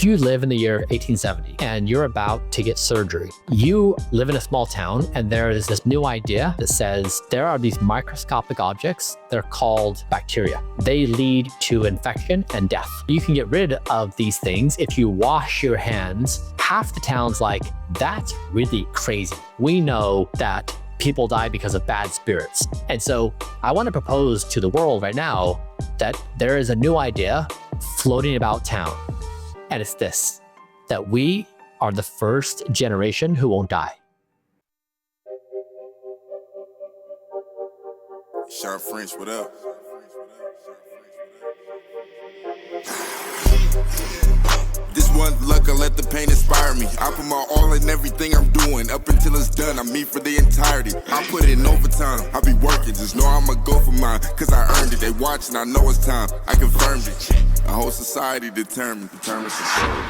If you live in the year 1870 and you're about to get surgery, you live in a small town and there is this new idea that says there are these microscopic objects. They're called bacteria. They lead to infection and death. You can get rid of these things if you wash your hands. Half the town's like, that's really crazy. We know that people die because of bad spirits. And so I want to propose to the world right now that there is a new idea floating about town. And it's this, that we are the first generation who won't die. Shawn French, what up? This one's luck, I let the pain inspire me. I put my all in everything I'm doing. Up until it's done, I'm me for the entirety. I put in overtime, I be working. Just know I'ma go for mine, cause I earned it. They watching, I know it's time. I confirmed it. A whole society determined society.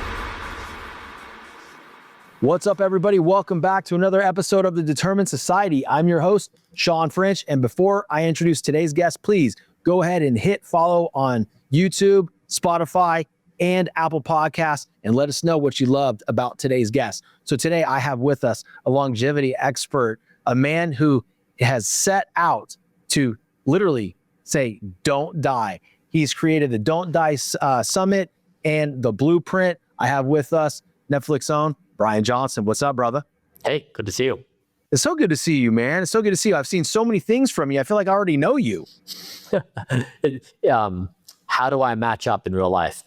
What's up, everybody? Welcome back to another episode of the Determined Society. I'm your host, Shawn French. And before I introduce today's guest, please go ahead and hit follow on YouTube, Spotify, and Apple Podcasts, and let us know what you loved about today's guest. So today I have with us a longevity expert, a man who has set out to literally say, don't die. He's created the Don't Die Summit and the Blueprint. I have with us Netflix own Bryan Johnson. What's up, brother? Hey, good to see you. It's so good to see you, man. It's so good to see you. I've seen so many things from you. I feel like I already know you. How do I match up in real life?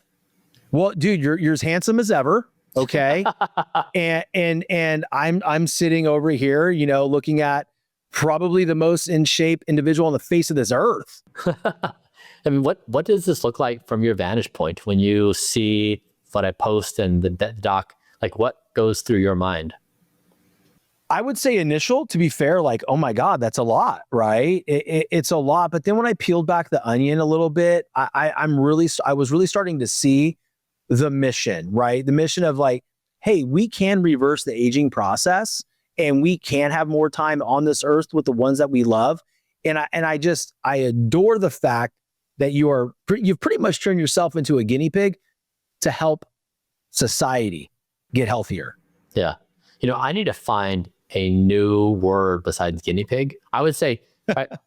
Well, dude, you're as handsome as ever. Okay. and I'm sitting over here, you know, looking at probably the most in shape individual on the face of this earth. I mean, what does this look like from your vantage point when you see what I post and the doc? Like, what goes through your mind? I would say initial, to be fair, like, oh my God, that's a lot, right? It's a lot. But then when I peeled back the onion a little bit, I was really starting to see the mission, right? The mission of like, hey, we can reverse the aging process and we can have more time on this earth with the ones that we love. And I adore the fact that you've pretty much turned yourself into a guinea pig to help society get healthier. Yeah. You know, I need to find a new word besides guinea pig. I would say it's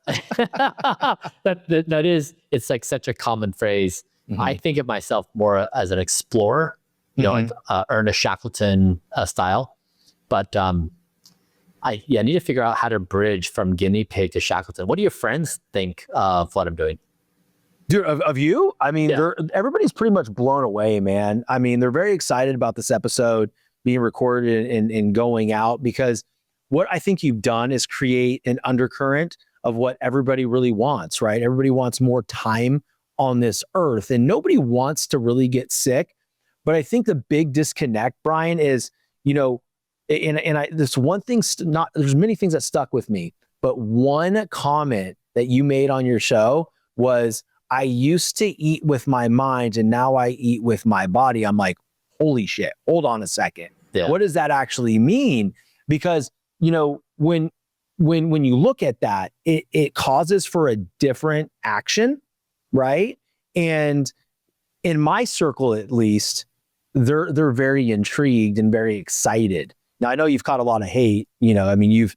like such a common phrase. Mm-hmm. I think of myself more as an explorer, you know, like Ernest Shackleton style. But I need to figure out how to bridge from guinea pig to Shackleton. What do your friends think of what I'm doing? Dude, of you? I mean, yeah. Everybody's pretty much blown away, man. I mean, they're very excited about this episode being recorded and going out, because what I think you've done is create an undercurrent of what everybody really wants, right? Everybody wants more time on this earth and nobody wants to really get sick. But I think the big disconnect, Bryan, is, you know, there's one thing, there's many things that stuck with me, but one comment that you made on your show was, I used to eat with my mind and now I eat with my body. I'm like, holy shit, hold on a second. Yeah. What does that actually mean? Because, you know, when you look at that, it causes for a different action, right? And in my circle, at least, they're very intrigued and very excited. Now, I know you've caught a lot of hate, you know, I mean, you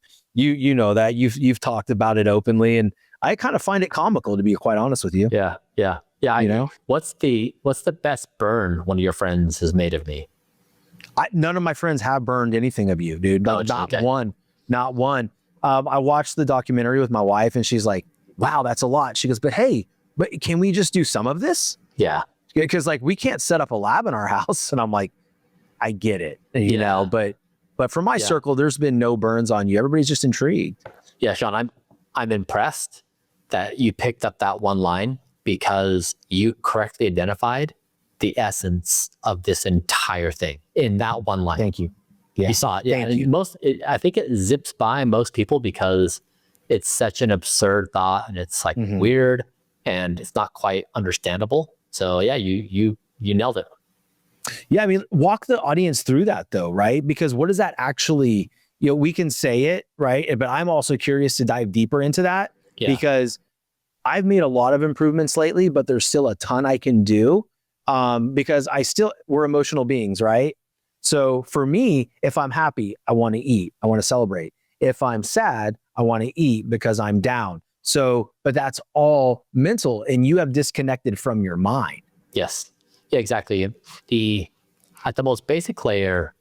know that you've talked about it openly, and I kind of find it comical, to be quite honest with you. Yeah. You know, what's the best burn one of your friends has made of me? None of my friends have burned anything of you, dude. Not one. I watched the documentary with my wife, and she's like, "Wow, that's a lot." She goes, "But hey, can we just do some of this?" Yeah, because like we can't set up a lab in our house, and I'm like, I get it, you know, but from my circle, there's been no burns on you. Everybody's just intrigued. Yeah, Shawn, I'm impressed that you picked up that one line, because you correctly identified the essence of this entire thing in that one line. Thank you. Yeah. You saw it. Yeah. Thank you. I think it zips by most people because it's such an absurd thought, and it's like weird, and it's not quite understandable. So yeah, you nailed it. Yeah. I mean, walk the audience through that though, right? Because what does that actually, you know, we can say it, right? But I'm also curious to dive deeper into that, because I've made a lot of improvements lately, but there's still a ton I can do. because we're emotional beings, right? So for me, if I'm happy, I want to eat, I want to celebrate. If I'm sad, I want to eat because I'm down. So, but that's all mental, and you have disconnected from your mind. Yes. Yeah, exactly. At the most basic layer,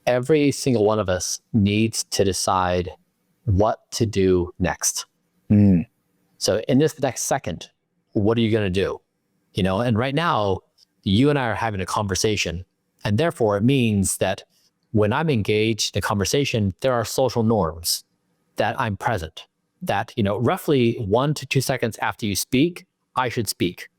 every single one of us needs to decide what to do next. So in this next second, what are you going to do? And right now, you and I are having a conversation, and therefore it means that when I'm engaged in a conversation, there are social norms that I'm present, that, roughly 1 to 2 seconds after you speak, I should speak.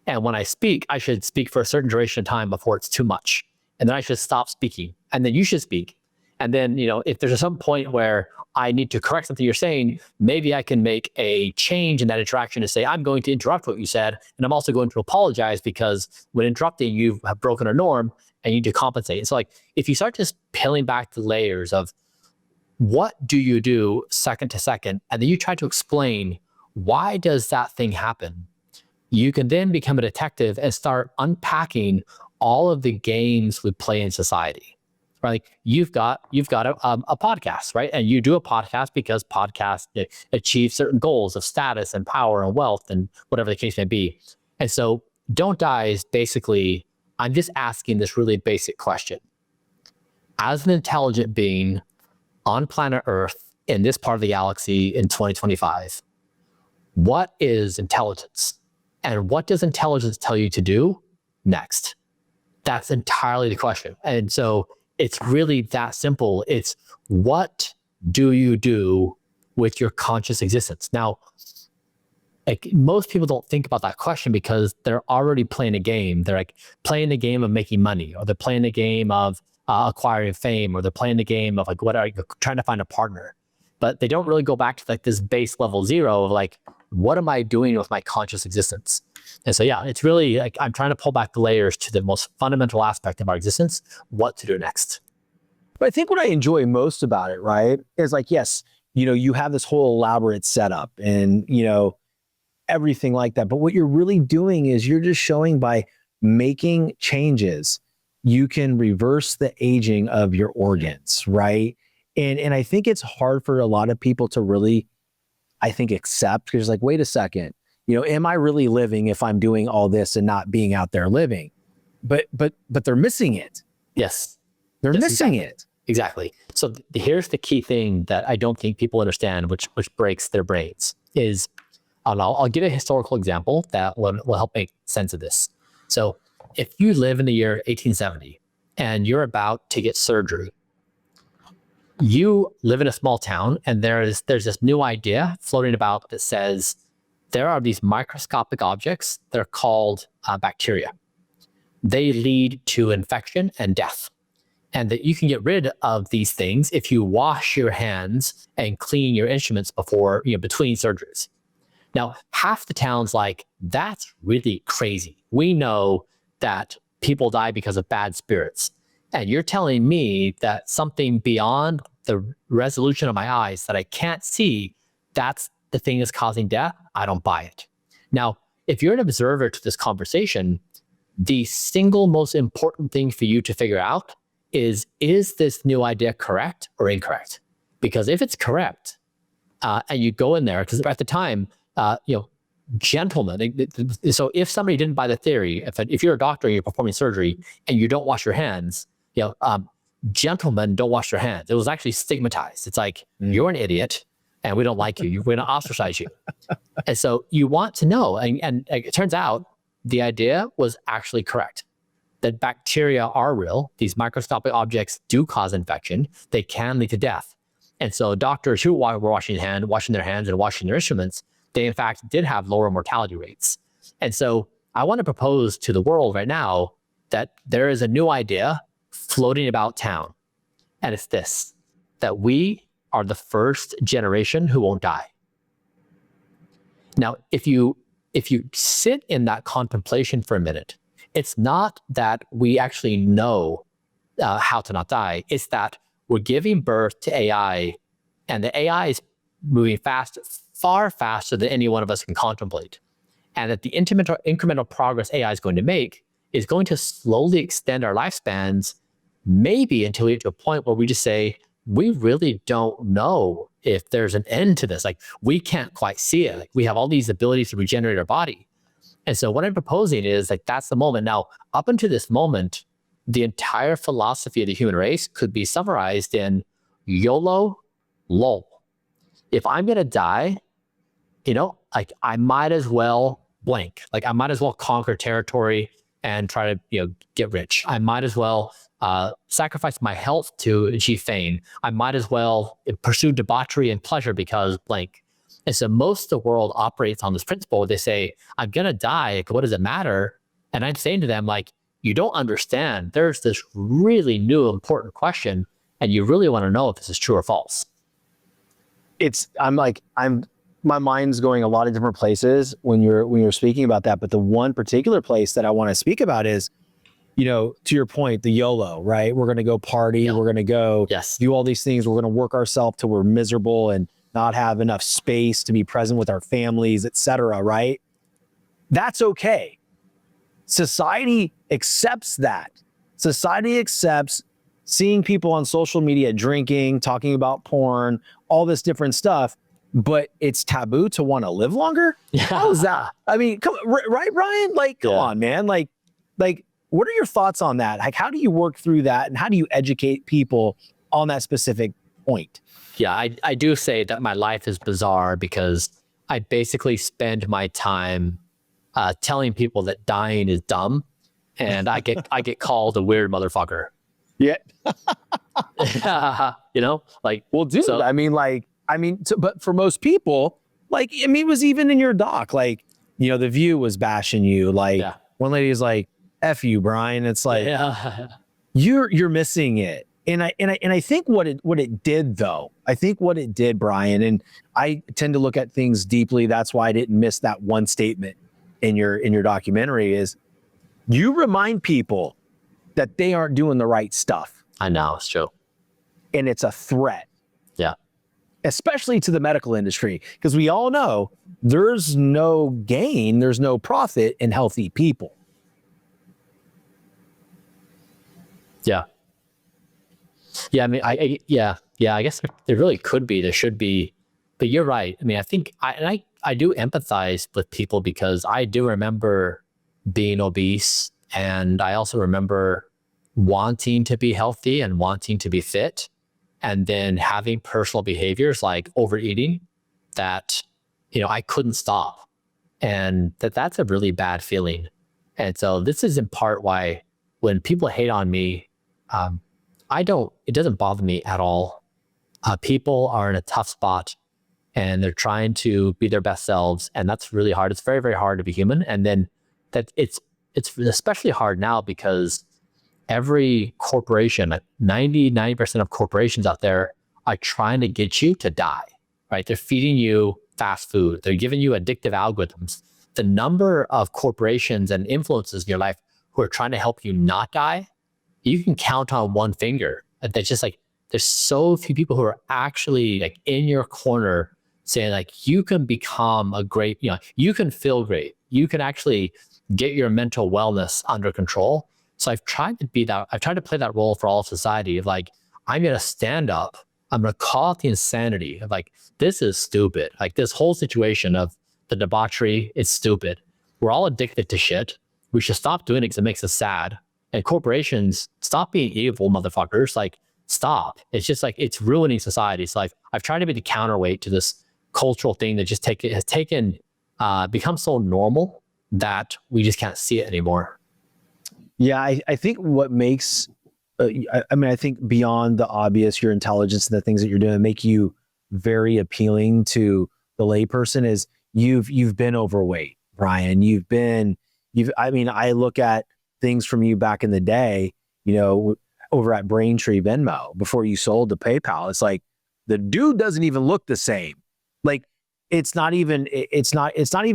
And when I speak, I should speak for a certain duration of time before it's too much. And then I should stop speaking. And then you should speak. And then, if there's some point where I need to correct something you're saying, maybe I can make a change in that interaction to say, I'm going to interrupt what you said. And I'm also going to apologize because when interrupting, you have broken a norm and you need to compensate. And so if you start just peeling back the layers of what do you do second to second, and then you try to explain why does that thing happen, you can then become a detective and start unpacking all of the games we play in society. Right? You've got a podcast, right? And you do a podcast because podcasts achieve certain goals of status and power and wealth and whatever the case may be. And so Don't Die is basically, I'm just asking this really basic question. As an intelligent being on planet Earth in this part of the galaxy in 2025, what is intelligence? And what does intelligence tell you to do next? That's entirely the question. And so it's really that simple. It's what do you do with your conscious existence? Now, most people don't think about that question because they're already playing a game. They're playing the game of making money, or they're playing the game of acquiring fame, or they're playing the game of trying to find a partner. But they don't really go back to this base level zero of what am I doing with my conscious existence? And so, yeah, it's really I'm trying to pull back the layers to the most fundamental aspect of our existence, what to do next. But I think what I enjoy most about it, right, is yes, you have this whole elaborate setup and, everything like that. But what you're really doing is you're just showing by making changes, you can reverse the aging of your organs, right? And I think it's hard for a lot of people to really, accept, because wait a second, am I really living if I'm doing all this and not being out there living? But they're missing it. Yes. They're missing exactly. it. Exactly. So here's the key thing that I don't think people understand, which breaks their brains, is, I'll give a historical example that will help make sense of this. So if you live in the year 1870 and you're about to get surgery, you live in a small town, and there's this new idea floating about that says there are these microscopic objects. They're called bacteria. They lead to infection and death, and that you can get rid of these things if you wash your hands and clean your instruments before, between surgeries. Now, half the town's that's really crazy. We know that people die because of bad spirits. And you're telling me that something beyond the resolution of my eyes that I can't see, that's the thing that's causing death? I don't buy it. Now, if you're an observer to this conversation, the single most important thing for you to figure out is this new idea correct or incorrect? Because if it's correct, and you go in there, because at the time, gentlemen, so if somebody didn't buy the theory, if you're a doctor and you're performing surgery and you don't wash your hands, gentlemen don't wash their hands. It was actually stigmatized. It's you're an idiot and we don't like you. We're going to ostracize you. And so you want to know, and it turns out the idea was actually correct, that bacteria are real. These microscopic objects do cause infection. They can lead to death. And so doctors who were washing their hands and washing their instruments, they in fact did have lower mortality rates. And so I want to propose to the world right now that there is a new idea floating about town. And it's this, that we are the first generation who won't die. Now, if you sit in that contemplation for a minute, it's not that we actually know how to not die. It's that we're giving birth to AI, and the AI is moving fast, far faster than any one of us can contemplate. And that the incremental progress AI is going to make is going to slowly extend our lifespans, maybe until we get to a point where we just say, we really don't know if there's an end to this. Like, we can't quite see it. Like, we have all these abilities to regenerate our body. And so what I'm proposing is like, that's the moment. Now, up until this moment, the entire philosophy of the human race could be summarized in YOLO, LOL. If I'm going to die, like, I might as well blank. Like, I might as well conquer territory and try to, get rich. I might as well sacrifice my health to achieve fame. I might as well pursue debauchery and pleasure because blank. And so most of the world operates on this principle where they say, I'm going to die. Like, what does it matter? And I'm saying to them, like, you don't understand. There's this really new important question, and you really want to know if this is true or false. My mind's going a lot of different places when you're speaking about that. But the one particular place that I want to speak about is, to your point, the YOLO, right? We're going to go party. Yeah. We're going to go do all these things. We're going to work ourselves till we're miserable and not have enough space to be present with our families, et cetera, right? That's okay. Society accepts that. Society accepts seeing people on social media drinking, talking about porn, all this different stuff, but it's taboo to want to live longer? Yeah. How is that? I mean, right, Bryan? Like, come on, man. Like, what are your thoughts on that? Like, how do you work through that, and how do you educate people on that specific point? Yeah, I do say that my life is bizarre because I basically spend my time telling people that dying is dumb, and I get called a weird motherfucker. Yeah. Like, well, dude, so, but for most people, it was even in your doc, like, The View was bashing you. Like, one lady is like, F you, Bryan. It's like, you're missing it. And I think what it did, though, Bryan, and I tend to look at things deeply. That's why I didn't miss that one statement in your documentary, is you remind people that they aren't doing the right stuff. I know, it's true. And it's a threat. Yeah. Especially to the medical industry, because we all know there's no gain, there's no profit in healthy people. Yeah. Yeah, I mean, I guess there really could be, there should be, but you're right. I mean, I think I do empathize with people because I do remember being obese, and I also remember wanting to be healthy and wanting to be fit, and then having personal behaviors like overeating that, I couldn't stop, and that's a really bad feeling. And so this is in part why when people hate on me, it doesn't bother me at all. People are in a tough spot and they're trying to be their best selves. And that's really hard. It's very, very hard to be human. And then that it's especially hard now because every corporation, 90% of corporations out there are trying to get you to die, right? They're feeding you fast food. They're giving you addictive algorithms. The number of corporations and influences in your life who are trying to help you not die, you can count on one finger. That's just like, there's so few people who are actually like in your corner saying like, you can become a great, you can feel great. You can actually get your mental wellness under control. So I've tried to be that. I've tried to play that role for all of society of like, I'm going to stand up. I'm going to call out the insanity of like, this is stupid. Like this whole situation of the debauchery is stupid. We're all addicted to shit. We should stop doing it because it makes us sad. And corporations, stop being evil motherfuckers. Like, stop. It's just like, it's ruining society. So like, I've tried to be the counterweight to this cultural thing that just become so normal that we just can't see it anymore. Yeah, I think what makes, I think beyond the obvious, your intelligence and the things that you're doing make you very appealing to the layperson is you've been overweight, Bryan. I look at things from you back in the day, over at Braintree Venmo before you sold to PayPal. It's like the dude doesn't even look the same. Like it's not even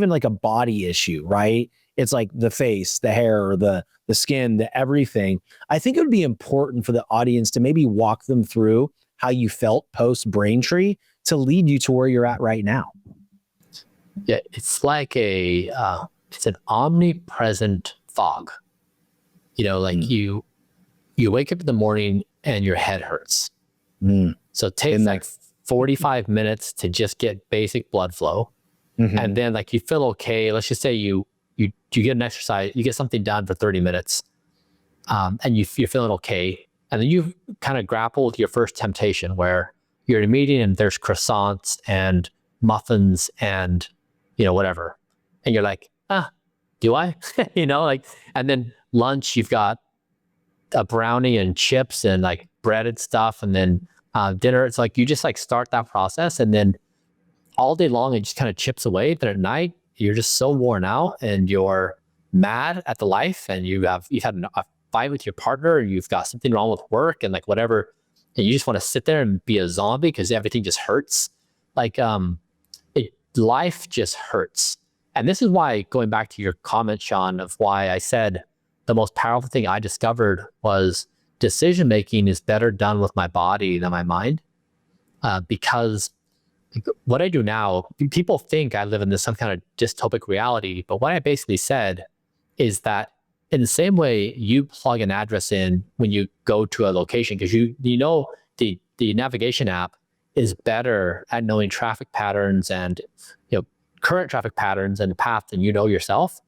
like a body issue, right? It's like the face, the hair, or the skin, the everything. I think it would be important for the audience to maybe walk them through how you felt post Braintree to lead you to where you're at right now. Yeah, it's like it's an omnipresent fog. Like you wake up in the morning and your head hurts. So it takes like 45 minutes to just get basic blood flow. And then like you feel okay. Let's just say you get an exercise, you get something done for 30 minutes, and you're feeling okay. And then you kind of grapple with your first temptation where you're in a meeting and there's croissants and muffins and, whatever. And you're like, do I? And then lunch, you've got a brownie and chips and like breaded stuff. And then dinner, it's like, you just like start that process. And then all day long, it just kind of chips away. Then at night, you're just so worn out and you're mad at the life, and you've had a fight with your partner, or you've got something wrong with work and like whatever, and you just want to sit there and be a zombie because everything just hurts. Like life just hurts. And this is why, going back to your comment, Shawn, of why I said the most powerful thing I discovered was decision making is better done with my body than my mind, because what I do now, people think I live in some kind of dystopic reality, but what I basically said is that in the same way you plug an address in when you go to a location, because the navigation app is better at knowing traffic patterns and current traffic patterns and the path than yourself.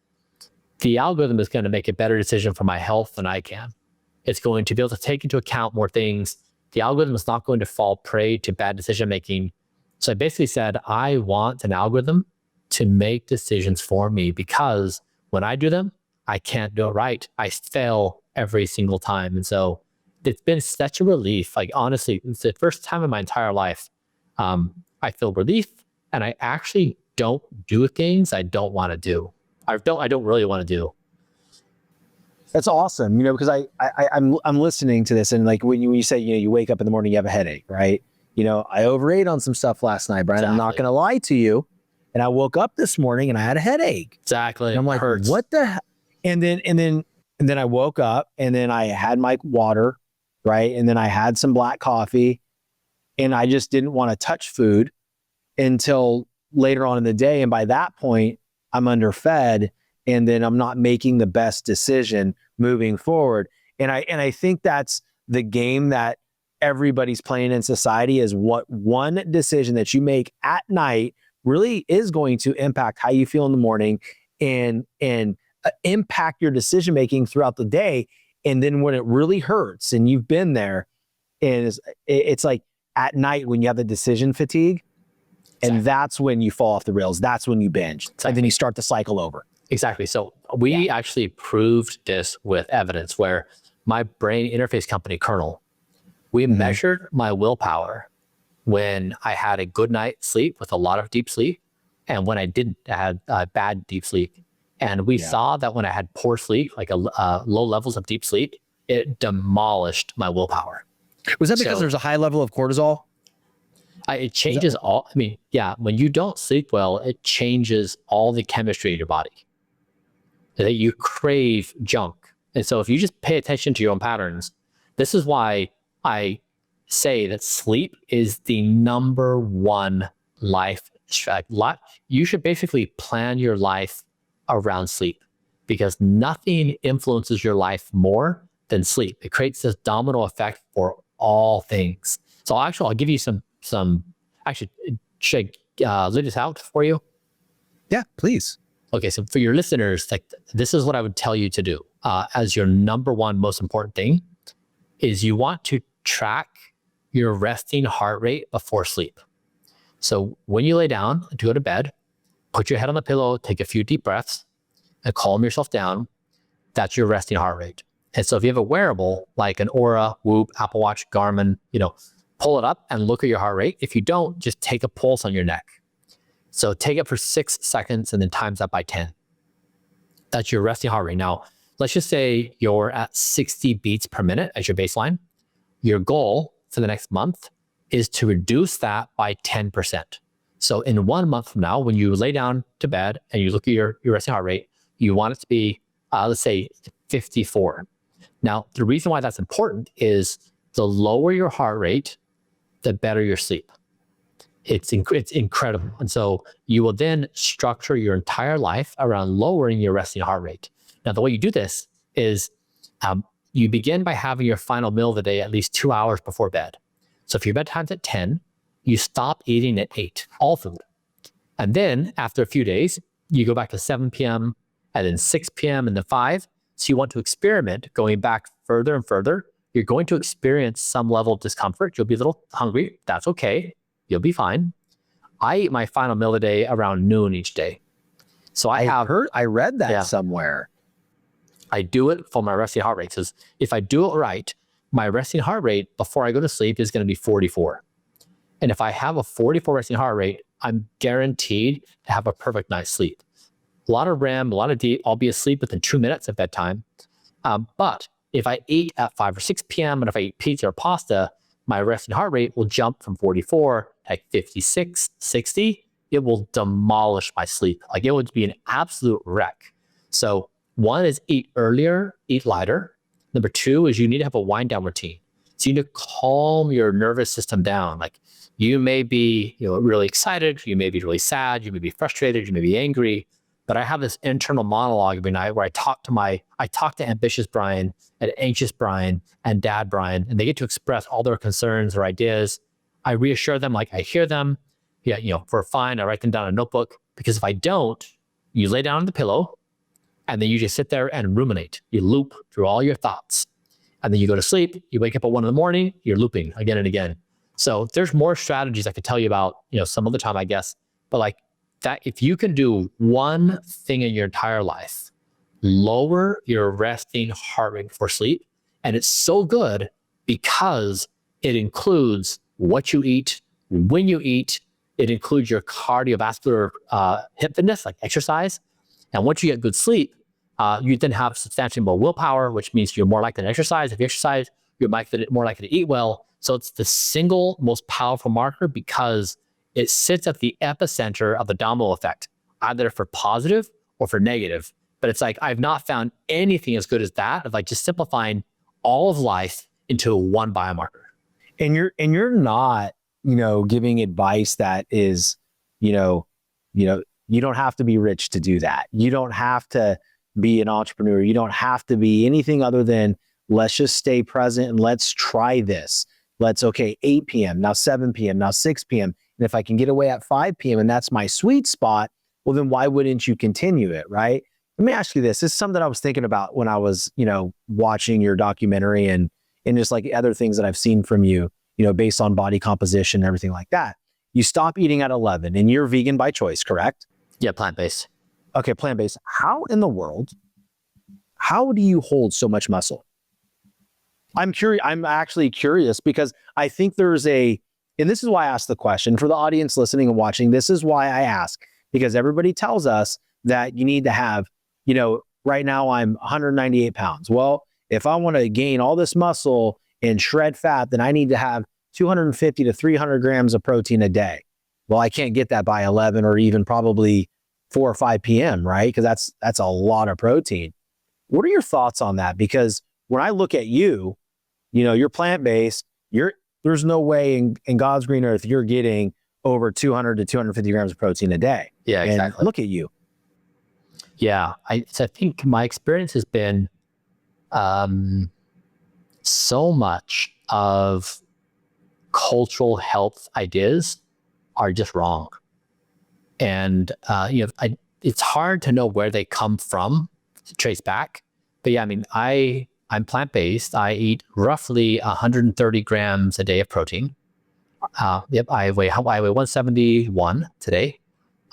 The algorithm is going to make a better decision for my health than I can. It's going to be able to take into account more things. The algorithm is not going to fall prey to bad decision making. So I basically said, I want an algorithm to make decisions for me, because when I do them, I can't do it right. I fail every single time. And so it's been such a relief. Like, honestly, it's the first time in my entire life I feel relief, and I actually don't do things I don't want to do. I don't really want to do. That's awesome. Because I'm listening to this, and like when you say, you wake up in the morning, you have a headache, right? I overate on some stuff last night, Brian. Exactly. I'm not going to lie to you. And I woke up this morning and I had a headache. Exactly. And I'm like, hurts. What the hell? And then I woke up and then I had my water, right? And then I had some black coffee, and I just didn't want to touch food until later on in the day. And by that point, I'm underfed, and then I'm not making the best decision moving forward. And I think that's the game that everybody's playing in society, is what one decision that you make at night really is going to impact how you feel in the morning and impact your decision making throughout the day. And then when it really hurts, and you've been there, and it's like at night when you have the decision fatigue, and that's when you fall off the rails. That's when you binge. Exactly. And then you start the cycle over. Exactly. So we actually proved this with evidence, where my brain interface company, Kernel, we measured my willpower when I had a good night's sleep with a lot of deep sleep, and when I didn't, I had bad deep sleep. And we saw that when I had poor sleep, like low levels of deep sleep, it demolished my willpower. Was that because there's a high level of cortisol? It changes when you don't sleep well, it changes all the chemistry in your body. That you crave junk. And so if you just pay attention to your own patterns, this is why I say that sleep is the number one life strategy. You should basically plan your life around sleep, because nothing influences your life more than sleep. It creates this domino effect for all things. So I'll give you some should I lay this out for you? Yeah, please. Okay, so for your listeners, like, this is what I would tell you to do as your number one most important thing is you want to track your resting heart rate before sleep. So when you lay down to go to bed, put your head on the pillow, take a few deep breaths, and calm yourself down. That's your resting heart rate. And so if you have a wearable like an Oura, Whoop, Apple Watch, Garmin, pull it up and look at your heart rate. If you don't, just take a pulse on your neck. So take it for 6 seconds and then times that by 10. That's your resting heart rate. Now, let's just say you're at 60 beats per minute as your baseline. Your goal for the next month is to reduce that by 10%. So in 1 month from now, when you lay down to bed and you look at your resting heart rate, you want it to be, let's say 54. Now, the reason why that's important is the lower your heart rate, the better your sleep. It's incredible. And so you will then structure your entire life around lowering your resting heart rate. Now, the way you do this is You begin by having your final meal of the day at least 2 hours before bed. So if your bedtime's at 10, you stop eating at 8, all food. And then after a few days, you go back to 7 p.m. and then 6 p.m. and then 5. So you want to experiment going back further and further. You're going to experience some level of discomfort. You'll be a little hungry. That's okay. You'll be fine. I eat my final meal of the day around noon each day. So I read that somewhere. I do it for my resting heart rate. So if I do it right, my resting heart rate before I go to sleep is going to be 44. And if I have a 44 resting heart rate, I'm guaranteed to have a perfect night's sleep. A lot of REM, a lot of deep, I'll be asleep within 2 minutes of bedtime. But if I eat at 5 or 6 p.m. and if I eat pizza or pasta, my resting heart rate will jump from 44 to like 56, 60. It will demolish my sleep. Like it would be an absolute wreck. So one is eat earlier, eat lighter. Number 2 is you need to have a wind down routine. So you need to calm your nervous system down. Like you may be, really excited, you may be really sad, you may be frustrated, you may be angry, but I have this internal monologue every night where I talk to ambitious Bryan and anxious Bryan and dad Bryan, and they get to express all their concerns or ideas. I reassure them like I hear them. Yeah, for a fine, I write them down in a notebook, because if I don't, you lay down on the pillow and then you just sit there and ruminate. You loop through all your thoughts. And then you go to sleep, you wake up at 1 a.m, you're looping again and again. So there's more strategies I could tell you about, some other time, I guess. But like that, if you can do one thing in your entire life, lower your resting heart rate before sleep. And it's so good because it includes what you eat, when you eat, it includes your cardiovascular hip fitness, like exercise. And once you get good sleep, you then have substantially more willpower, which means you're more likely to exercise. If you exercise, you're more likely to eat well. So it's the single most powerful marker because it sits at the epicenter of the domino effect, either for positive or for negative. But it's like, I've not found anything as good as that, of like just simplifying all of life into one biomarker. And you're not, giving advice that is, you don't have to be rich to do that. You don't have to be an entrepreneur. You don't have to be anything other than let's just stay present and let's try this. 8 p.m., now 7 p.m., now 6 p.m. And if I can get away at 5 p.m. and that's my sweet spot, well, then why wouldn't you continue it, right? Let me ask you this. This is something I was thinking about when I was, watching your documentary and just like other things that I've seen from you, based on body composition and everything like that. You stop eating at 11 and you're vegan by choice, correct? Yeah, plant-based. Okay, plant-based. How in the world, how do you hold so much muscle? I'm curious. I'm actually curious because I think and this is why I asked the question for the audience listening and watching. This is why I ask, because everybody tells us that you need to have, right now I'm 198 pounds. Well, if I want to gain all this muscle and shred fat, then I need to have 250 to 300 grams of protein a day. Well, I can't get that by 11 or even probably 4 or 5 p.m., right? Because that's a lot of protein. What are your thoughts on that? Because when I look at you, you're plant-based, there's no way in God's green earth you're getting over 200 to 250 grams of protein a day. Yeah, exactly. And look at you. Yeah, I think my experience has been so much of cultural health ideas are just wrong. And, it's hard to know where they come from to trace back. But yeah, I'm plant-based. I eat roughly 130 grams a day of protein. I weigh 171 today.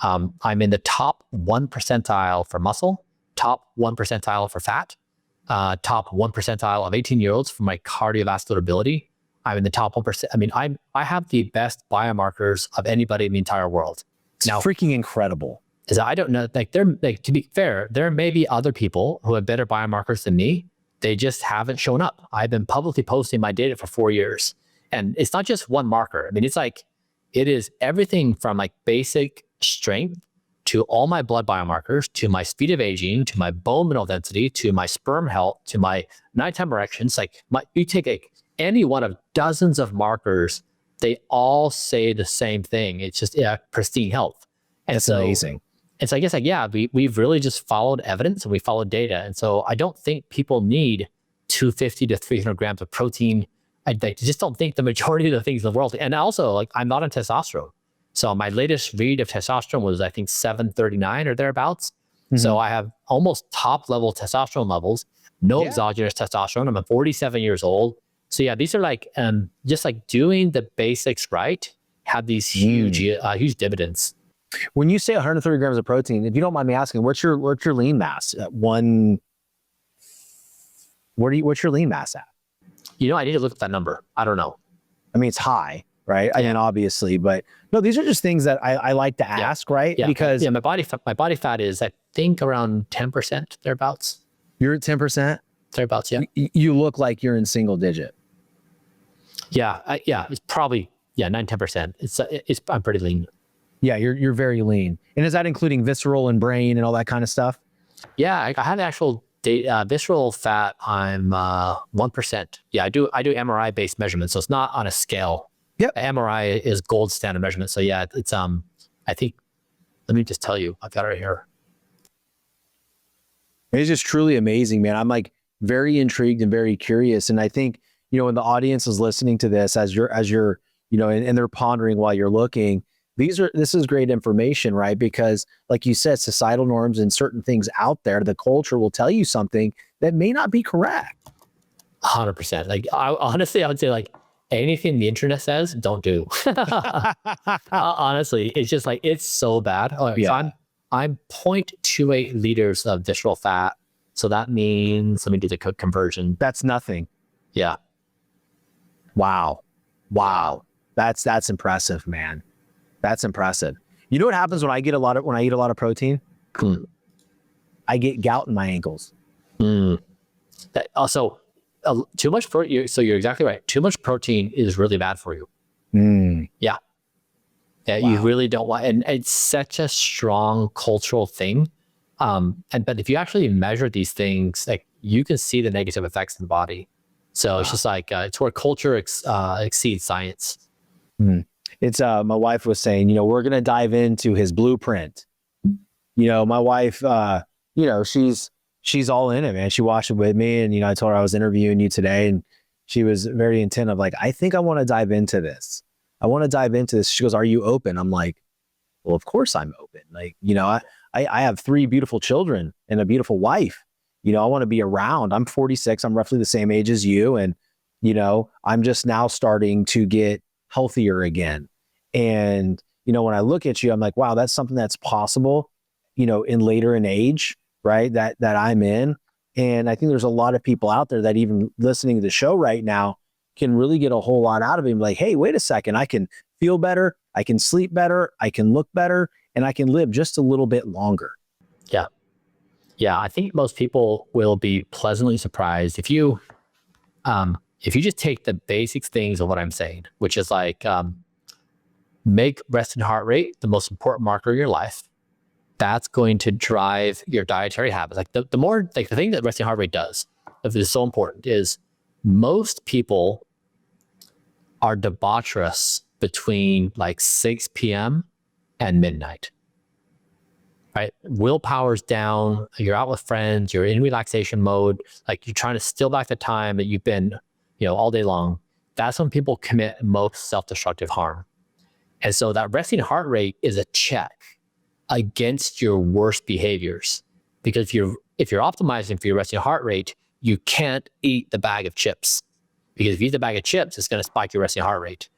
I'm in the top 1 percentile for muscle, top 1 percentile for fat, top 1 percentile of 18-year-olds for my cardiovascular ability. I'm in the top 1%. I have the best biomarkers of anybody in the entire world. It's now freaking incredible. I don't know, to be fair, there may be other people who have better biomarkers than me. They just haven't shown up. I've been publicly posting my data for 4 years. And it's not just one marker. It is everything from like basic strength to all my blood biomarkers, to my speed of aging, to my bone mineral density, to my sperm health, to my nighttime erections. You take any one of dozens of markers, they all say the same thing. It's just pristine health. And that's amazing. It's we've really just followed evidence and we followed data. And so I don't think people need 250 to 300 grams of protein. I just don't think the majority of the things in the world. And also, like, I'm not on testosterone. So my latest read of testosterone was, I think, 739 or thereabouts. So I have almost top level testosterone levels, no exogenous testosterone. I'm 47 years old. So yeah, these are like, just like doing the basics right, have these huge dividends. When you say 130 grams of protein, if you don't mind me asking, what's your lean mass at what's your lean mass at? I need to look at that number. I don't know. I mean, it's high, right? I mean, obviously, but no, these are just things that I like to ask, right? Yeah. Because my body fat is, I think, around 10% thereabouts. You're at 10%? Thereabouts, yeah. You look like you're in single digit. Yeah. It's probably 9-10%. I'm pretty lean. Yeah, you're very lean. And is that including visceral and brain and all that kind of stuff? Yeah, I had actual visceral fat. I'm 1%. Yeah, I do MRI based measurements, so it's not on a scale. Yep. MRI is gold standard measurement. So yeah, it's I think, let me just tell you, I've got it right here. It's just truly amazing, man. I'm like very intrigued and very curious. And I think, when the audience is listening to this, as you're, and they're pondering while you're looking, this is great information, right? Because like you said, societal norms and certain things out there, the culture will tell you something that may not be correct. 100%. Like, honestly, I would say, like, anything the internet says, don't do. Honestly, it's just like, it's so bad. So I'm 0.28 liters of visceral fat. So that means, let me do the conversion. That's nothing. Yeah. Wow. That's impressive, man. That's impressive. You know what happens when I eat a lot of protein? I get gout in my ankles. Also, too much protein. So you're exactly right. Too much protein is really bad for you. Yeah. Wow. You really don't want, and it's such a strong cultural thing. But if you actually measure these things, like, you can see the negative effects in the body. So it's just like, it's where culture exceeds science. It's my wife was saying, we're going to dive into his blueprint. My wife, she's all in it, man. She watched it with me, and, I told her I was interviewing you today, and she was very intent of like, I think I want to dive into this. She goes, are you open? I'm like, well, of course I'm open. Like, I have 3 beautiful children and a beautiful wife. I want to be around. I'm 46. I'm roughly the same age as you. And, I'm just now starting to get healthier again. And, when I look at you, I'm like, wow, that's something that's possible, in later in age, right? That I'm in. And I think there's a lot of people out there that, even listening to the show right now, can really get a whole lot out of it. Like, hey, wait a second. I can feel better. I can sleep better. I can look better, and I can live just a little bit longer. Yeah. Yeah. I think most people will be pleasantly surprised if you just take the basic things of what I'm saying, which is like, make resting heart rate the most important marker of your life. That's going to drive your dietary habits. Like, the more, like, the thing that resting heart rate does, if it is so important, is most people are debaucherous between like 6 p.m. and midnight. Right? Willpower's down. You're out with friends. You're in relaxation mode. Like, you're trying to steal back the time that you've been, all day long. That's when people commit most self-destructive harm. And so that resting heart rate is a check against your worst behaviors. Because if you're optimizing for your resting heart rate, you can't eat the bag of chips. Because if you eat the bag of chips, it's going to spike your resting heart rate.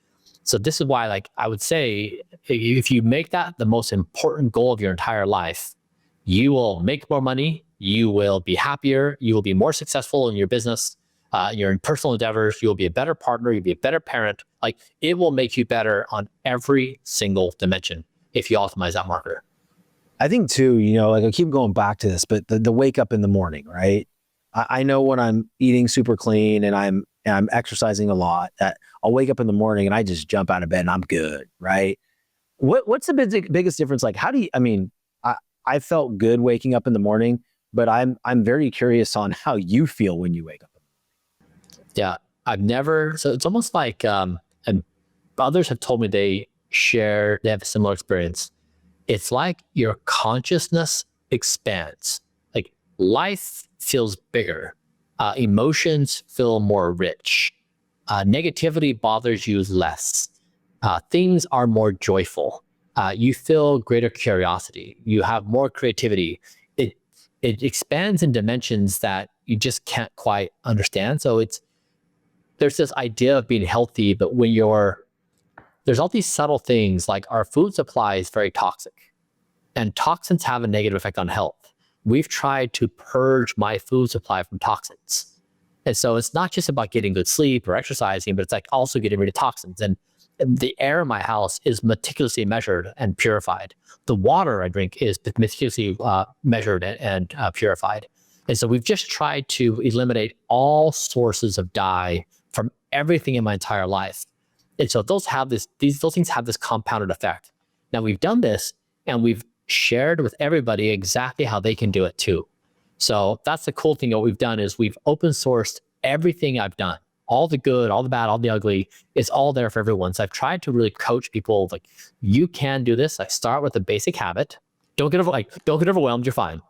So this is why, like, I would say, if you make that the most important goal of your entire life, you will make more money, you will be happier, you will be more successful in your business, your personal endeavors, you will be a better partner, you'll be a better parent. Like, it will make you better on every single dimension if you optimize that marker. I think too, like, I keep going back to this, but the wake up in the morning, right? I know when I'm eating super clean and I'm exercising a lot, that I'll wake up in the morning and I just jump out of bed and I'm good, right? What's the biggest difference? Like, how do you, I felt good waking up in the morning, but I'm very curious on how you feel when you wake up. Yeah, so it's almost like, and others have told me they have a similar experience. It's like your consciousness expands. Like, life feels bigger Emotions feel more rich. Negativity bothers you less. Things are more joyful. You feel greater curiosity. You have more creativity. It expands in dimensions that you just can't quite understand. So there's this idea of being healthy, but there's all these subtle things, like our food supply is very toxic, and toxins have a negative effect on health. We've tried to purge my food supply from toxins. And so it's not just about getting good sleep or exercising, but it's like also getting rid of toxins. And the air in my house is meticulously measured and purified. The water I drink is meticulously measured and purified. And so we've just tried to eliminate all sources of dye from everything in my entire life. And so those things have this compounded effect. Now we've done this and we've shared with everybody exactly how they can do it too. So that's the cool thing. What we've done is we've open sourced everything I've done. All the good, all the bad, all the ugly, it's all there for everyone. So I've tried to really coach people like, you can do this. I start with a basic habit. Don't get overwhelmed, you're fine.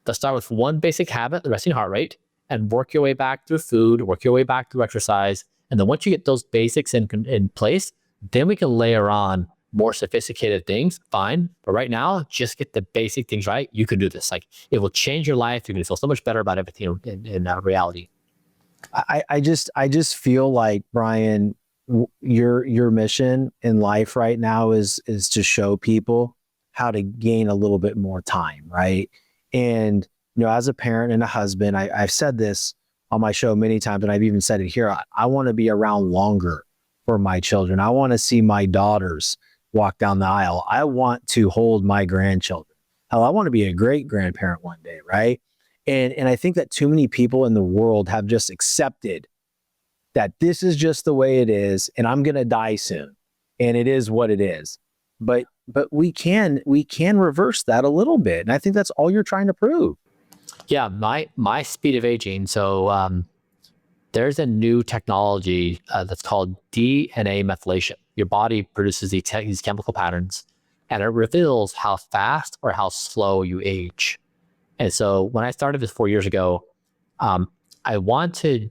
Let's start with one basic habit, the resting heart rate, and work your way back through food, work your way back through exercise. And then once you get those basics in place, then we can layer on more sophisticated things, fine. But right now, just get the basic things right. You can do this. Like, it will change your life. You're going to feel so much better about everything in reality. I just feel like, Bryan, your mission in life right now is to show people how to gain a little bit more time, right? And as a parent and a husband, I've said this on my show many times, and I've even said it here. I want to be around longer for my children. I want to see my daughters walk down the aisle. I want to hold my grandchildren. Hell, I want to be a great grandparent one day, right? And I think that too many people in the world have just accepted that this is just the way it is, and I'm going to die soon, and it is what it is. But we can reverse that a little bit, and I think that's all you're trying to prove. Yeah, my speed of aging. So there's a new technology that's called DNA methylation. Your body produces these chemical patterns, and it reveals how fast or how slow you age. And so when I started this 4 years ago, I wanted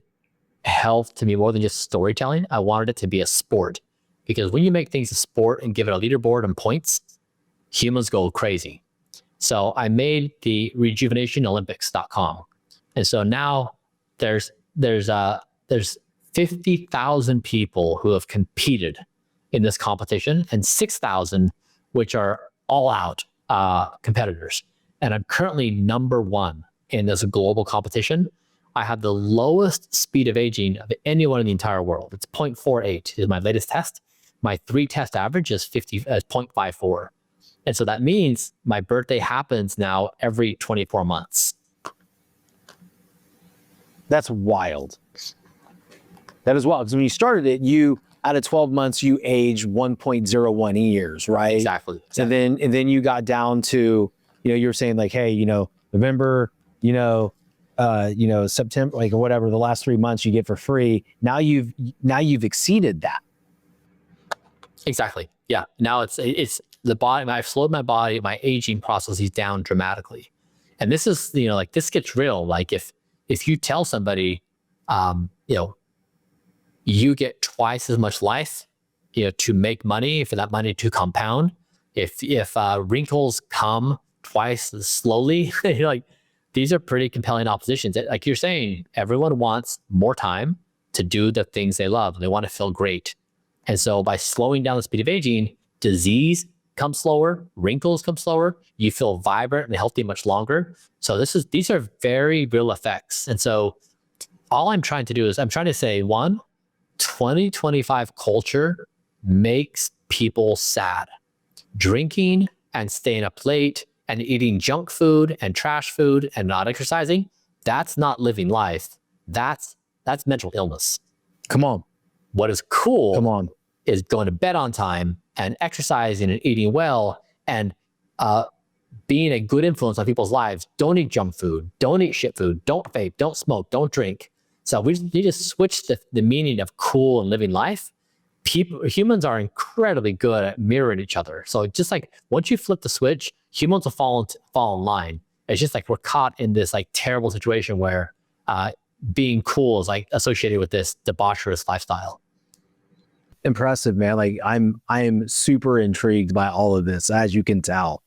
health to be more than just storytelling. I wanted it to be a sport, because when you make things a sport and give it a leaderboard and points, humans go crazy. So I made the Rejuvenation Olympics.com. And so now there's 50,000 people who have competed in this competition, and 6,000 which are all out competitors. And I'm currently number one in this global competition. I have the lowest speed of aging of anyone in the entire world. It's 0.48 is my latest test. My 3-test average is 0.54. And so that means my birthday happens now every 24 months. That's wild. That is wild. Because when you started it, out of 12 months, you aged 1.01 years, right? Exactly. And then you got down to, you were saying like, hey, November, September, like whatever, the last 3 months you get for free. Now you've exceeded that. Exactly. Yeah. Now it's the body. I've slowed my body, my aging processes down dramatically. And this is, like, this gets real. Like if you tell somebody, you get twice as much life, to make money, for that money to compound. If wrinkles come twice as slowly, like, these are pretty compelling oppositions. Like you're saying, everyone wants more time to do the things they love. They want to feel great. And so by slowing down the speed of aging, disease comes slower, wrinkles come slower, you feel vibrant and healthy much longer. So these are very real effects. And so all I'm trying to do is I'm trying to say, 2025 culture makes people sad. Drinking and staying up late and eating junk food and trash food and not exercising, that's not living life. That's mental illness. Come on. What is cool Come on. is going to bed on time and exercising and eating well and being a good influence on people's lives. Don't eat junk food. Don't eat shit food. Don't vape. Don't smoke. Don't drink. So we need to switch the meaning of cool and living life. Humans are incredibly good at mirroring each other. So just like once you flip the switch, humans will fall in line. It's just like we're caught in this like terrible situation where being cool is like associated with this debaucherous lifestyle. Impressive, man. Like I'm super intrigued by all of this, as you can tell.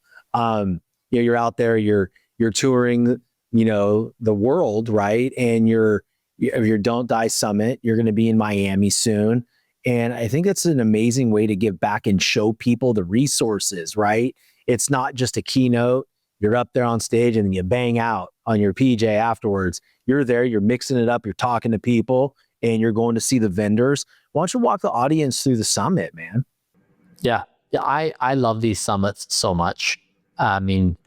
You're out there, you're touring, the world, right? And your Don't Die Summit, you're going to be in Miami soon. And I think it's an amazing way to give back and show people the resources, right? It's not just a keynote. You're up there on stage and then you bang out on your PJ afterwards. You're there, you're mixing it up, you're talking to people, and you're going to see the vendors. Why don't you walk the audience through the summit, man? Yeah. I love these summits so much. I mean,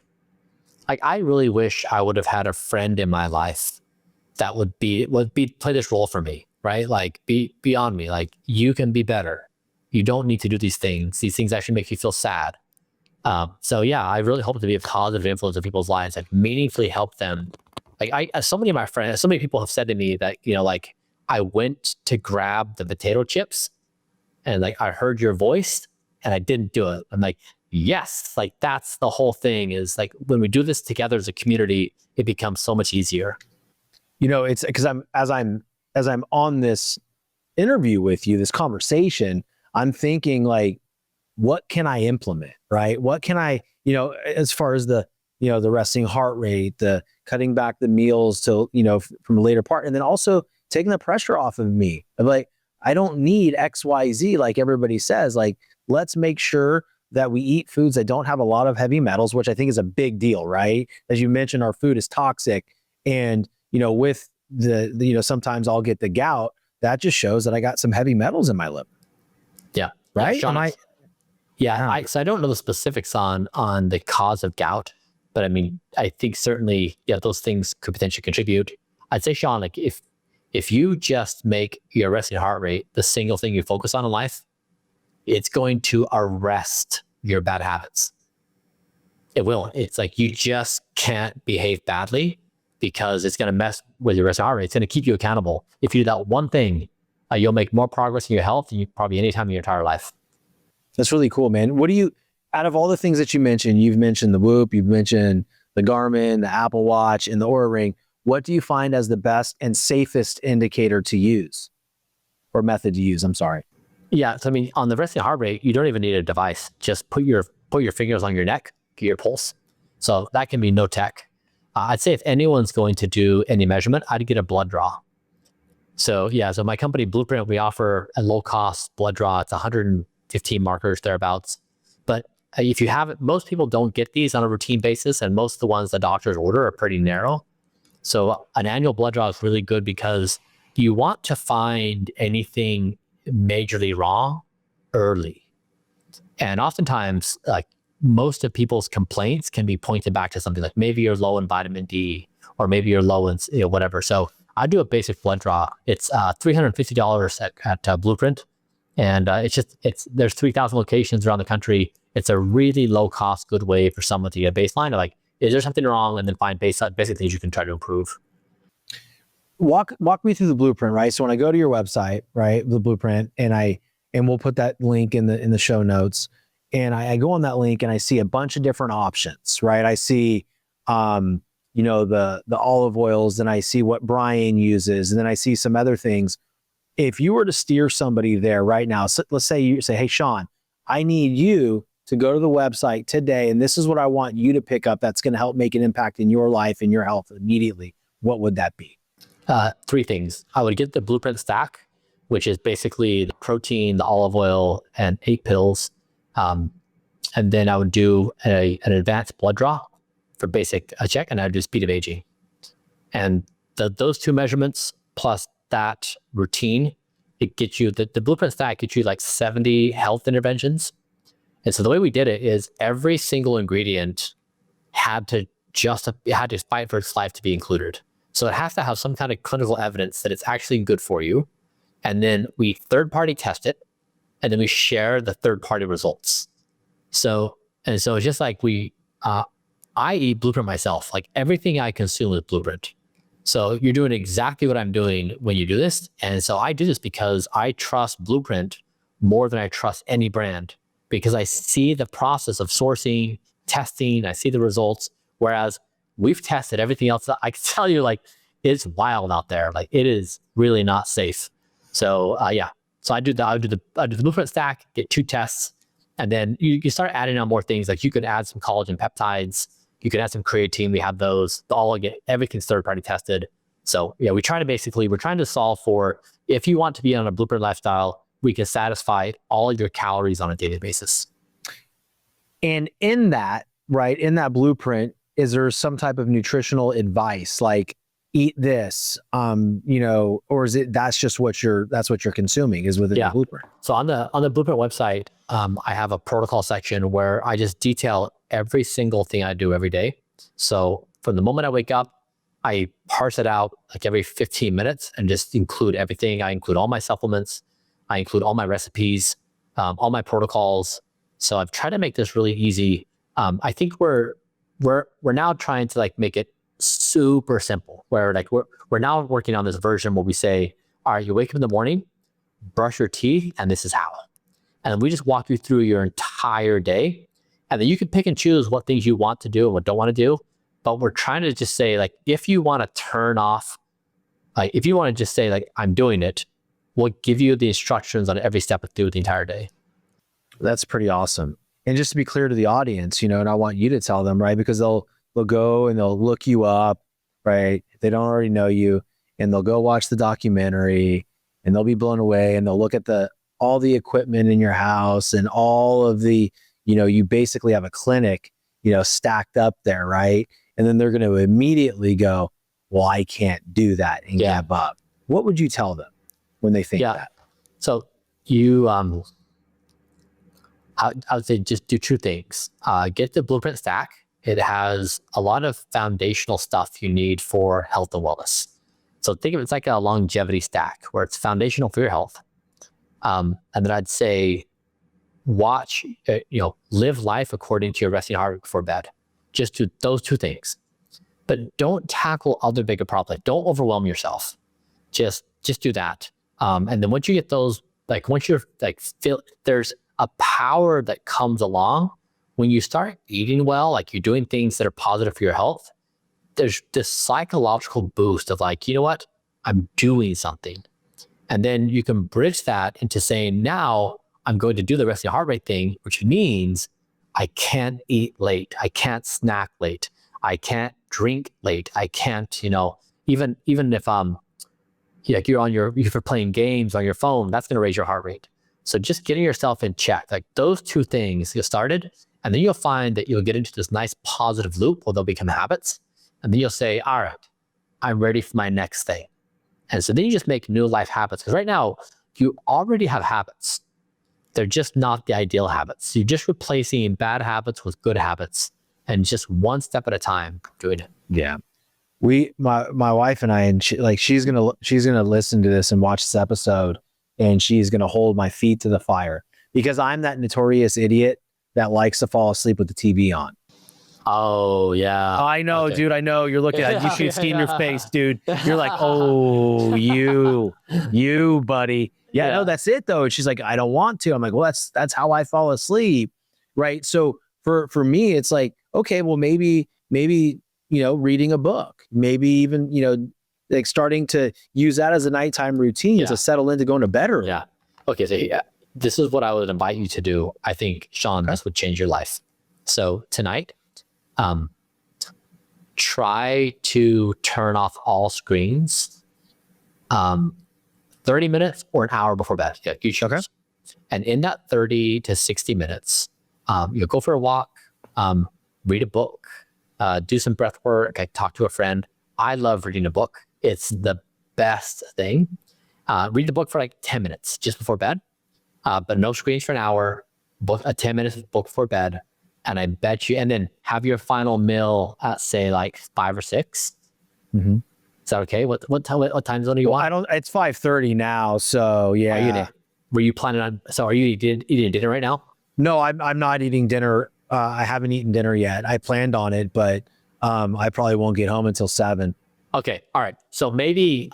like, I really wish I would have had a friend in my life that would play this role for me, right? Like, be beyond me. Like, you can be better. You don't need to do these things. These things actually make you feel sad. So yeah, I really hope to be a positive influence in people's lives and meaningfully help them. Like, so many of my friends, so many people have said to me that, like, I went to grab the potato chips and like, I heard your voice and I didn't do it. I'm like, yes, like, that's the whole thing, is like, when we do this together as a community, it becomes so much easier. It's because as I'm on this interview with you, this conversation, I'm thinking like, what can I implement, right? What can I, as far as the resting heart rate, the cutting back the meals to, from a later part, and then also taking the pressure off of me. I'm like, I don't need XYZ like everybody says. Like, let's make sure that we eat foods that don't have a lot of heavy metals, which I think is a big deal, right? As you mentioned, our food is toxic. And, with the sometimes I'll get the gout. That just shows that I got some heavy metals in my liver. Yeah. Right? Yeah, so I don't know the specifics on the cause of gout, but I mean, I think certainly, those things could potentially contribute. I'd say, Shawn, like, if you just make your resting heart rate the single thing you focus on in life, it's going to arrest your bad habits. It will. It's like, you just can't behave badly because it's going to mess with your resting heart rate. It's going to keep you accountable. If you do that one thing, you'll make more progress in your health than you probably any time in your entire life. That's really cool, man. What do you, out of all the things that you mentioned, you've mentioned the Whoop, you've mentioned the Garmin, the Apple Watch, and the Oura Ring. What do you find as the best and safest indicator to use, or method to use? I'm sorry. Yeah. So I mean, on the resting heart rate, you don't even need a device. Just put your fingers on your neck, get your pulse. So that can be no tech. I'd say if anyone's going to do any measurement, I'd get a blood draw. So yeah, so my company Blueprint, we offer a low cost blood draw. It's 115 markers thereabouts. But if you have it, most people don't get these on a routine basis, and most of the ones the doctors order are pretty narrow. So an annual blood draw is really good because you want to find anything majorly wrong early. And oftentimes, like, most of people's complaints can be pointed back to something like maybe you're low in vitamin D, or maybe you're low in whatever. So I do a basic blood draw. It's $350 at Blueprint. And there's 3,000 locations around the country. It's a really low cost, good way for someone to get a baseline of like, is there something wrong? And then find basic things you can try to improve. Walk me through the Blueprint, right? So when I go to your website, right, the Blueprint, and we'll put that link in the show notes, and I go on that link and I see a bunch of different options, right? I see, the olive oils, and I see what Bryan uses, and then I see some other things. If you were to steer somebody there right now, so let's say you say, hey, Shawn, I need you to go to the website today, and this is what I want you to pick up that's going to help make an impact in your life and your health immediately. What would that be? 3 things. I would get the Blueprint stack, which is basically the protein, the olive oil, and 8 pills. And then I would do an advanced blood draw for basic check, and I would do speed of aging. And those 2 measurements plus that routine, it gets you, the Blueprint stack gets you like 70 health interventions. And so the way we did it is every single ingredient had to fight for its life to be included. So it has to have some kind of clinical evidence that it's actually good for you. And then we third-party test it, and then we share the third-party results. So it's just like I eat Blueprint myself. Like, everything I consume is Blueprint. So you're doing exactly what I'm doing when you do this. And so I do this because I trust Blueprint more than I trust any brand, because I see the process of sourcing, testing, I see the results. Whereas we've tested everything else. I can tell you, like, it's wild out there. Like it is really not safe. So yeah. So I do the blueprint stack, get 2 tests, and then you start adding on more things. Like you could add some collagen peptides, you could add some creatine. We have those. Everything's third-party tested. So yeah, we're trying to solve for, if you want to be on a blueprint lifestyle, we can satisfy all of your calories on a daily basis. And in that, right, in that blueprint, is there some type of nutritional advice, like eat this, or is it that's what you're consuming is within the blueprint? So on the blueprint website, I have a protocol section where I just detail every single thing I do every day. So from the moment I wake up, I parse it out like every 15 minutes and just include everything. I include all my supplements. I include all my recipes, all my protocols. So I've tried to make this really easy. I think we're now trying to like make it super simple, where like we're now working on this version where we say, all right, you wake up in the morning, brush your teeth, and this is how. And then we just walk you through your entire day. And then you can pick and choose what things you want to do and what don't want to do. But we're trying to just say, like, if you want to turn off, like, if you want to just say, like, I'm doing it, we'll give you the instructions on every step through the entire day. That's pretty awesome. And just to be clear to the audience, and I want you to tell them, right? Because they'll go and they'll look you up, right? If they don't already know you, and they'll go watch the documentary and they'll be blown away, and they'll look at all the equipment in your house and all of the, you basically have a clinic, stacked up there, right? And then they're going to immediately go, well, I can't do that and give up. What would you tell them when they think that? So you, I would say just do 2 things. Get the blueprint stack. It has a lot of foundational stuff you need for health and wellness. So think of it's like a longevity stack where it's foundational for your health. And then I'd say live life according to your resting heart rate before bed. Just do those 2 things, but don't tackle other bigger problems. Don't overwhelm yourself. Just do that. And then once you get those, like once you're like there's a power that comes along when you start eating well, like you're doing things that are positive for your health. There's this psychological boost of like, you know what, I'm doing something. And then you can bridge that into saying, now I'm going to do the resting heart rate thing, which means I can't eat late. I can't snack late. I can't drink late. I can't, even if like if you're playing games on your phone, that's going to raise your heart rate. So just getting yourself in check, like those 2 things get started, and then you'll find that you'll get into this nice positive loop where they'll become habits. And then you'll say, all right, I'm ready for my next thing. And so then you just make new life habits. Because right now you already have habits. They're just not the ideal habits. You're just replacing bad habits with good habits, and just one step at a time doing it. Yeah. My wife and I, and she's gonna listen to this and watch this episode, and she's gonna hold my feet to the fire because I'm that notorious idiot that likes to fall asleep with the TV on. Oh yeah. I know, dude. I know. You're looking at, you should see in your face, dude. You're like, oh, you buddy. Yeah, no, that's it though. And she's like, I don't want to. I'm like, well, that's how I fall asleep. Right. So for me, it's like, okay, well, maybe, reading a book, maybe even, like starting to use that as a nighttime routine to settle into going to bed early. Yeah. Okay. So this is what I would invite you to do. I think, Shawn, this would change your life. So tonight, try to turn off all screens 30 minutes or an hour before bed. Yeah, you choose. Okay. And in that 30 to 60 minutes, you'll go for a walk, read a book, do some breath work, talk to a friend. I love reading a book. It's the best thing. Read the book for like 10 minutes just before bed, but no screens for an hour, book a 10 minutes book before bed. And I bet you, and then have your final meal at say like 5 or 6. Mm-hmm. Is that okay? What time zone do you want? It's 5:30 now. So yeah. Were you planning on, so are you eating dinner right now? No, I'm not eating dinner. I haven't eaten dinner yet. I planned on it, but I probably won't get home until 7. Okay. All right. So maybe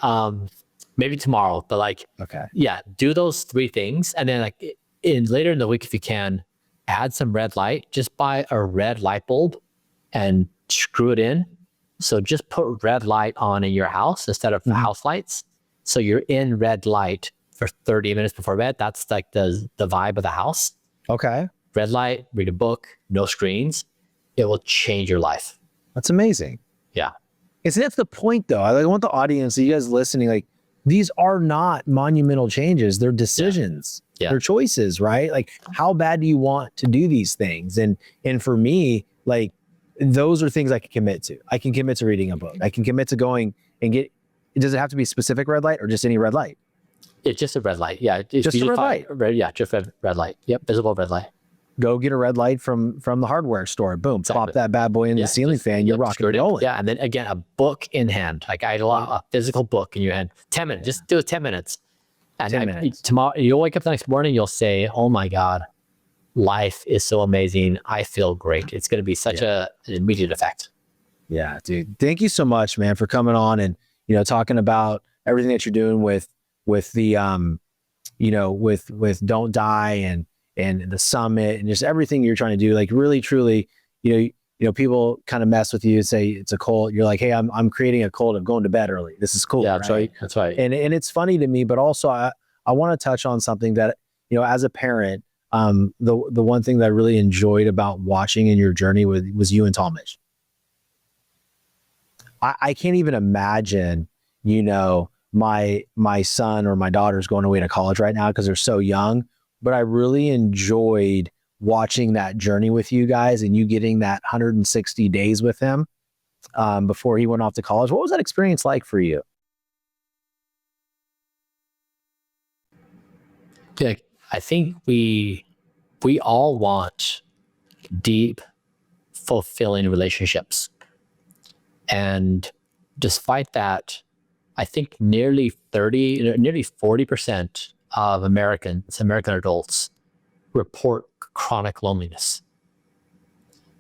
tomorrow, but like, okay. Yeah, do those 3 things. And then like later in the week, if you can, add some red light. Just buy a red light bulb and screw it in. So just put red light on in your house instead of house lights. So you're in red light for 30 minutes before bed. That's like the vibe of the house. Okay. Red light, read a book, no screens. It will change your life. That's amazing. Yeah. That's the point though. I want the audience, you guys listening, like these are not monumental changes. They're decisions. Yeah. They're choices, right? Like how bad do you want to do these things? And for me, like those are things I can commit to. I can commit to reading a book. I can commit to going and does it have to be a specific red light or just any red light? It's just a red light. Yeah. Just a red light. Just red light. Yep. Visible red light. Go get a red light from the hardware store. Boom. Exactly. Pop that bad boy in the ceiling fan. You're rocking and rolling. Yeah. And then again, a book in hand. Like I allow a physical book in your hand. 10 minutes. Just do it 10 minutes. And 10 minutes. Tomorrow, you'll wake up the next morning, you'll say, oh my God, life is so amazing. I feel great. It's going to be such an immediate effect. Yeah, dude. Thank you so much, man, for coming on and, talking about everything that you're doing with the, with Don't Die and the summit and just everything you're trying to do. Like really, truly, people kind of mess with you and say it's a cult. You're like, hey, I'm creating a cult of going to bed early. This is cool. Yeah, right? That's right. And it's funny to me, but also I want to touch on something that, as a parent, the one thing that I really enjoyed about watching in your journey was you and Talmadge. I can't even imagine, my son or my daughter's going away to college right now because they're so young, but I really enjoyed watching that journey with you guys and you getting that 160 days with him before he went off to college. What was that experience like for you? Yeah, I think we all want deep, fulfilling relationships. And despite that, I think nearly 40% of American adults report chronic loneliness.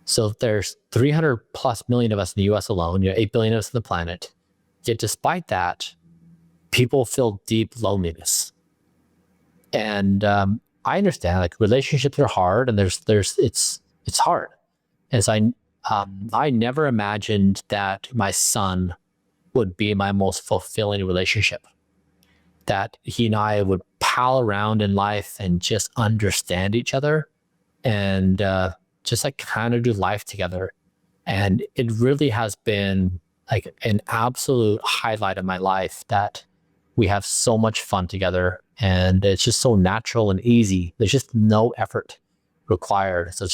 So there's 300 plus million of us in the US alone, 8 billion of us on the planet. Yet despite that, people feel deep loneliness. And I understand like relationships are hard and it's hard. As I never imagined that my son would be my most fulfilling relationship, that he and I would pal around in life and just understand each other and just like kind of do life together. And it really has been like an absolute highlight of my life that we have so much fun together and it's just so natural and easy. There's just no effort required. So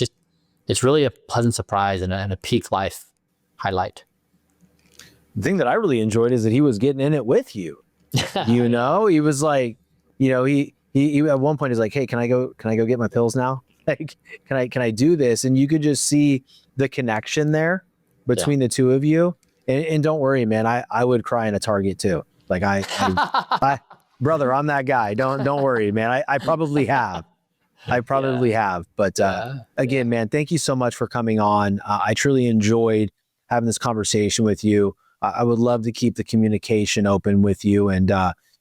it's really a pleasant surprise and a peak life highlight. The thing that I really enjoyed is that he was getting in it with you. He was like, he at one point is like, hey, can I go get my pills now? Like, can I do this? And you could just see the connection there between the two of you. And don't worry, man, I would cry in a Target too. Like I brother, I'm that guy. Don't worry, man. I probably have. But again, man, thank you so much for coming on. I truly enjoyed having this conversation with you. I would love to keep the communication open with you and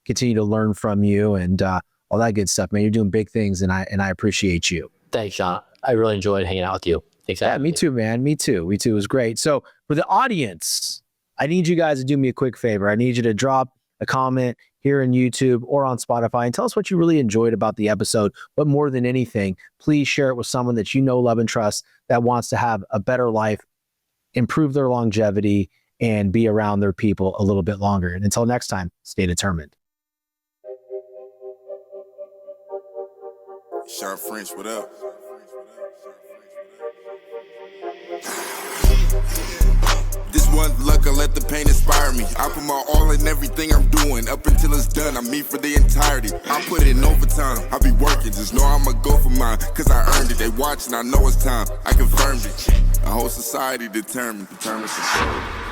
continue to learn from you and all that good stuff, man. You're doing big things and I appreciate you. Thanks, Shawn. I really enjoyed hanging out with you. Thanks. Yeah, me too, man. Me too. It was great. So for the audience, I need you guys to do me a quick favor. I need you to drop a comment here on YouTube or on Spotify and tell us what you really enjoyed about the episode. But more than anything, please share it with someone that you know, love, and trust that wants to have a better life, improve their longevity, and be around their people a little bit longer. And until next time, stay determined. Shawn French, what up? This one luck, I let the pain inspire me. I put my all in everything I'm doing. Up until it's done, I'm me for the entirety. I put in overtime, I be working. Just know I'ma go for mine, cause I earned it. They watching, I know it's time. I confirmed it. A whole society determined to serve.